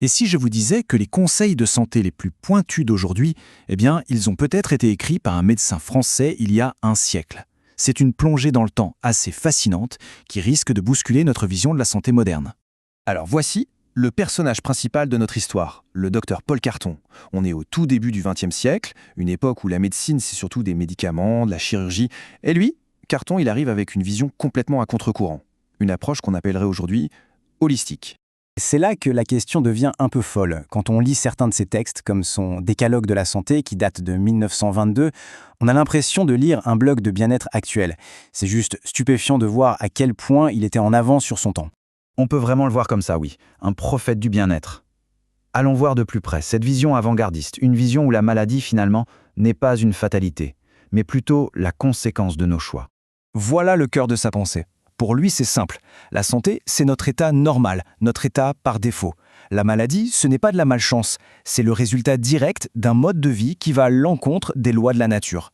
Et si je vous disais que les conseils de santé les plus pointus d'aujourd'hui, eh bien, ils ont peut-être été écrits par un médecin français il y a un siècle. C'est une plongée dans le temps assez fascinante qui risque de bousculer notre vision de la santé moderne. Alors voici le personnage principal de notre histoire, le docteur Paul Carton. On est au tout début du XXe siècle, une époque où la médecine c'est surtout des médicaments, de la chirurgie. Et lui, Carton, il arrive avec une vision complètement à contre-courant. Une approche qu'on appellerait aujourd'hui holistique. C'est là que la question devient un peu folle. Quand on lit certains de ses textes, comme son Décalogue de la santé, qui date de 1922, on a l'impression de lire un blog de bien-être actuel. C'est juste stupéfiant de voir à quel point il était en avance sur son temps. On peut vraiment le voir comme ça, oui. Un prophète du bien-être. Allons voir de plus près cette vision avant-gardiste, une vision où la maladie, finalement, n'est pas une fatalité, mais plutôt la conséquence de nos choix. Voilà le cœur de sa pensée. Pour lui, c'est simple. La santé, c'est notre état normal, notre état par défaut. La maladie, ce n'est pas de la malchance, c'est le résultat direct d'un mode de vie qui va à l'encontre des lois de la nature.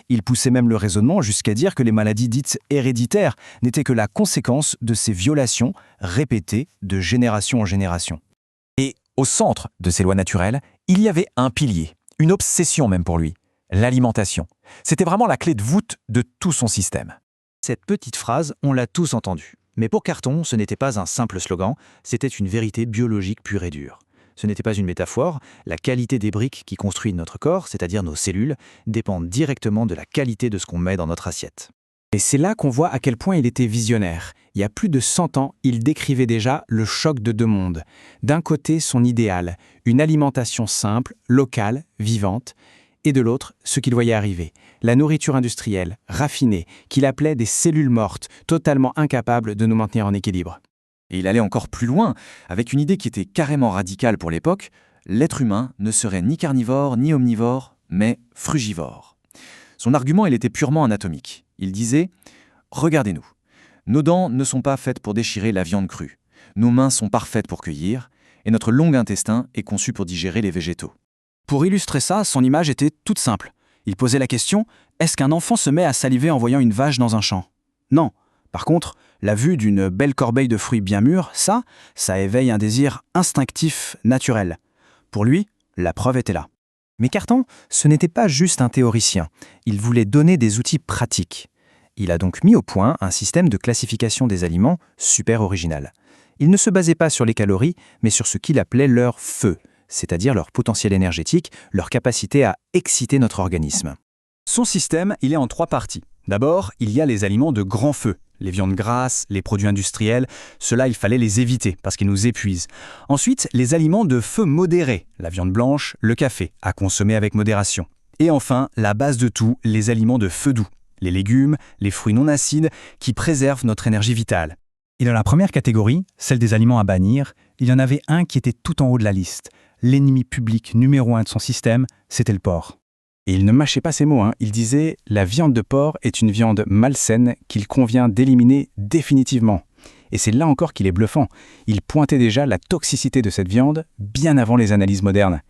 Il poussait même le raisonnement jusqu'à dire que les maladies dites héréditaires n'étaient que la conséquence de ces violations répétées de génération en génération. Et au centre de ces lois naturelles, il y avait un pilier, une obsession même pour lui, l'alimentation. C'était vraiment la clé de voûte de tout son système. Cette petite phrase, on l'a tous entendue. Mais pour Carton, ce n'était pas un simple slogan, c'était une vérité biologique pure et dure. Ce n'était pas une métaphore, la qualité des briques qui construisent notre corps, c'est-à-dire nos cellules, dépend directement de la qualité de ce qu'on met dans notre assiette. Et c'est là qu'on voit à quel point il était visionnaire. Il y a plus de 100 ans, il décrivait déjà le choc de deux mondes. D'un côté, son idéal, une alimentation simple, locale, vivante, et de l'autre, ce qu'il voyait arriver, la nourriture industrielle, raffinée, qu'il appelait des cellules mortes, totalement incapables de nous maintenir en équilibre. Et il allait encore plus loin, avec une idée qui était carrément radicale pour l'époque, l'être humain ne serait ni carnivore ni omnivore, mais frugivore. Son argument, il était purement anatomique. Il disait « Regardez-nous, nos dents ne sont pas faites pour déchirer la viande crue, nos mains sont parfaites pour cueillir, et notre long intestin est conçu pour digérer les végétaux. » Pour illustrer ça, son image était toute simple. Il posait la question « Est-ce qu'un enfant se met à saliver en voyant une vache dans un champ ?» Non. Par contre, la vue d'une belle corbeille de fruits bien mûrs, ça éveille un désir instinctif, naturel. Pour lui, la preuve était là. Mais Carton, ce n'était pas juste un théoricien. Il voulait donner des outils pratiques. Il a donc mis au point un système de classification des aliments super original. Il ne se basait pas sur les calories, mais sur ce qu'il appelait leur feu, c'est-à-dire leur potentiel énergétique, leur capacité à exciter notre organisme. Son système, il est en 3 parties. D'abord, il y a les aliments de grand feu, les viandes grasses, les produits industriels. Ceux-là, il fallait les éviter parce qu'ils nous épuisent. Ensuite, les aliments de feu modéré, la viande blanche, le café, à consommer avec modération. Et enfin, la base de tout, les aliments de feu doux, les légumes, les fruits non acides qui préservent notre énergie vitale. Et dans la première catégorie, celle des aliments à bannir, il y en avait un qui était tout en haut de la liste. L'ennemi public numéro 1 de son système, c'était le porc. Et il ne mâchait pas ses mots, il disait « La viande de porc est une viande malsaine qu'il convient d'éliminer définitivement ». Et c'est là encore qu'il est bluffant. Il pointait déjà la toxicité de cette viande bien avant les analyses modernes.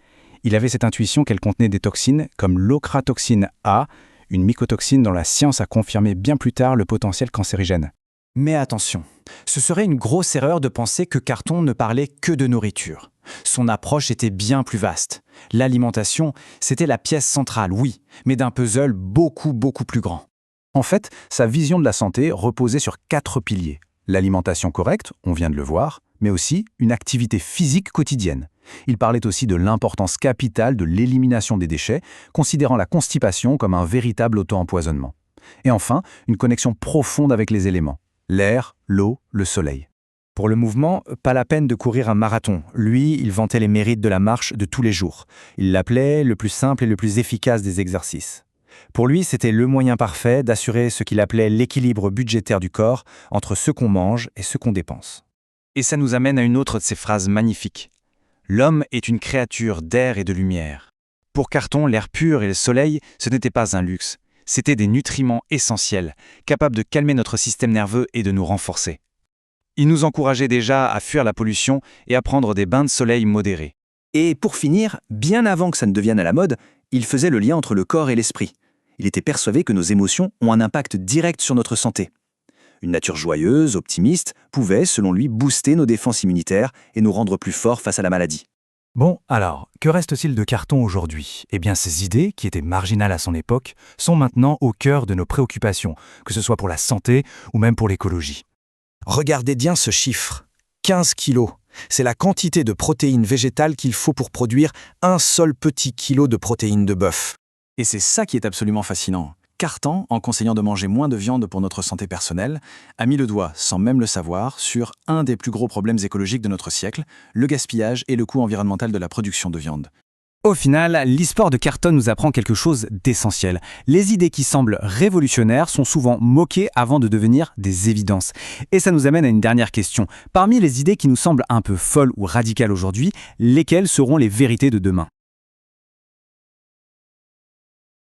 Il avait cette intuition qu'elle contenait des toxines comme l'ochratoxine A, une mycotoxine dont la science a confirmé bien plus tard le potentiel cancérigène. Mais attention, ce serait une grosse erreur de penser que Carton ne parlait que de nourriture. Son approche était bien plus vaste. L'alimentation, c'était la pièce centrale, oui, mais d'un puzzle beaucoup plus grand. En fait, sa vision de la santé reposait sur 4 piliers. L'alimentation correcte, on vient de le voir, mais aussi une activité physique quotidienne. Il parlait aussi de l'importance capitale de l'élimination des déchets, considérant la constipation comme un véritable auto-empoisonnement. Et enfin, une connexion profonde avec les éléments. L'air, l'eau, le soleil. Pour le mouvement, pas la peine de courir un marathon. Lui, il vantait les mérites de la marche de tous les jours. Il l'appelait le plus simple et le plus efficace des exercices. Pour lui, c'était le moyen parfait d'assurer ce qu'il appelait l'équilibre budgétaire du corps entre ce qu'on mange et ce qu'on dépense. Et ça nous amène à une autre de ces phrases magnifiques. L'homme est une créature d'air et de lumière. Pour Carton, l'air pur et le soleil, ce n'était pas un luxe. C'étaient des nutriments essentiels, capables de calmer notre système nerveux et de nous renforcer. Il nous encourageait déjà à fuir la pollution et à prendre des bains de soleil modérés. Et pour finir, bien avant que ça ne devienne à la mode, il faisait le lien entre le corps et l'esprit. Il était persuadé que nos émotions ont un impact direct sur notre santé. Une nature joyeuse, optimiste, pouvait, selon lui, booster nos défenses immunitaires et nous rendre plus forts face à la maladie. Bon, alors, que reste-t-il de Carton aujourd'hui? Eh bien, ces idées, qui étaient marginales à son époque, sont maintenant au cœur de nos préoccupations, que ce soit pour la santé ou même pour l'écologie. Regardez bien ce chiffre. 15 kilos. C'est la quantité de protéines végétales qu'il faut pour produire un seul petit kilo de protéines de bœuf. Et c'est ça qui est absolument fascinant. Cartan, en conseillant de manger moins de viande pour notre santé personnelle, a mis le doigt, sans même le savoir, sur un des plus gros problèmes écologiques de notre siècle, le gaspillage et le coût environnemental de la production de viande. Au final, l'histoire de Carton nous apprend quelque chose d'essentiel. Les idées qui semblent révolutionnaires sont souvent moquées avant de devenir des évidences. Et ça nous amène à une dernière question. Parmi les idées qui nous semblent un peu folles ou radicales aujourd'hui, lesquelles seront les vérités de demain ?